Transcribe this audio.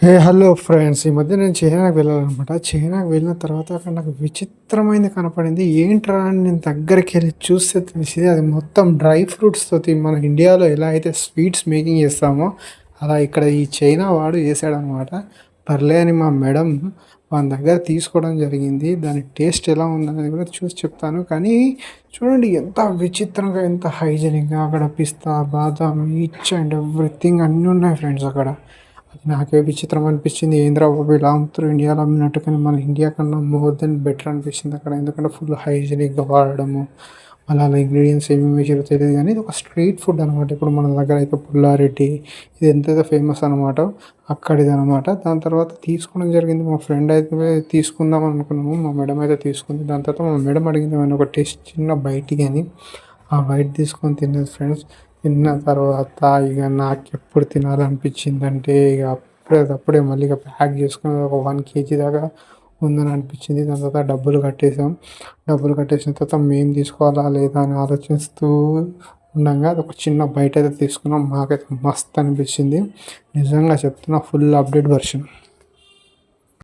Hello friends, ఈ మధ్య నేను చైనాకి వెళ్ళాలన్నమాట. చైనాకి వెళ్ళిన తర్వాత అక్కడ నాకు విచిత్రమైనది కనపడింది. ఏంట్రా అని నేను దగ్గరికి వెళ్ళి చూస్తే తెలిసింది అది మొత్తం డ్రై ఫ్రూట్స్ తోటి. మన ఇండియాలో ఎలా అయితే స్వీట్స్ మేకింగ్ చేస్తామో అలా ఇక్కడ ఈ చైనా వాడు చేశాడనమాట. పర్లే అని మా మేడం వాళ్ళ దగ్గర తీసుకోవడం జరిగింది. దాని టేస్ట్ ఎలా ఉందనేది కూడా చూసి చెప్తాను. కానీ చూడండి ఎంత విచిత్రంగా, ఎంత హైజెనిక్గా. అక్కడ పిస్తా, బాదాం, ఈచ్ అండ్ ఎవ్రీథింగ్ అన్నీ ఉన్నాయి ఫ్రెండ్స్ అక్కడ. అది నాకే విచిత్రం అనిపించింది. ఏంద్రా బాబు ఇలా అమ్ముతారు ఇండియాలో అమ్మినట్టు, కానీ మన ఇండియా కన్నా మోర్ దెన్ బెటర్ అనిపించింది అక్కడ. ఎందుకంటే ఫుల్ హైజీనిక్గా వాడడము, మళ్ళీ అలా ఇంగ్రీడియంట్స్ ఏమేమి వేసారో తెలియదు, కానీ ఇది ఒక స్ట్రీట్ ఫుడ్ అనమాట. ఇప్పుడు మన దగ్గర అయితే పుల్లారెడ్డి ఇది ఎంతైతే ఫేమస్ అనమాట, అక్కడిది అనమాట. దాని తర్వాత తీసుకోవడం జరిగింది. మా ఫ్రెండ్ అయితే తీసుకుందాం అనుకున్నాము, మా మేడం అయితే తీసుకుంది. దాని తర్వాత మా మేడం అడిగింది ఏమైనా ఒక టేస్ట్ చిన్న బయటికి అని. ఆ బయట తీసుకొని తినేది ఫ్రెండ్స్. తిన్న తర్వాత ఇక నాకెప్పుడు తినాలనిపించిందంటే ఇక అప్పుడే మళ్ళీ ఇక ప్యాక్ చేసుకుని ఒక 1 kg దాకా ఉందని అనిపించింది. దాని తర్వాత డబ్బులు కట్టేసాం. డబ్బులు కట్టేసిన తర్వాత మేము తీసుకోవాలా లేదా అని ఆలోచిస్తూ ఉండగా అది ఒక చిన్న బయట అయితే తీసుకున్నాం. మాకైతే మస్త్ అనిపించింది, నిజంగా చెప్తున్నా. Full update version.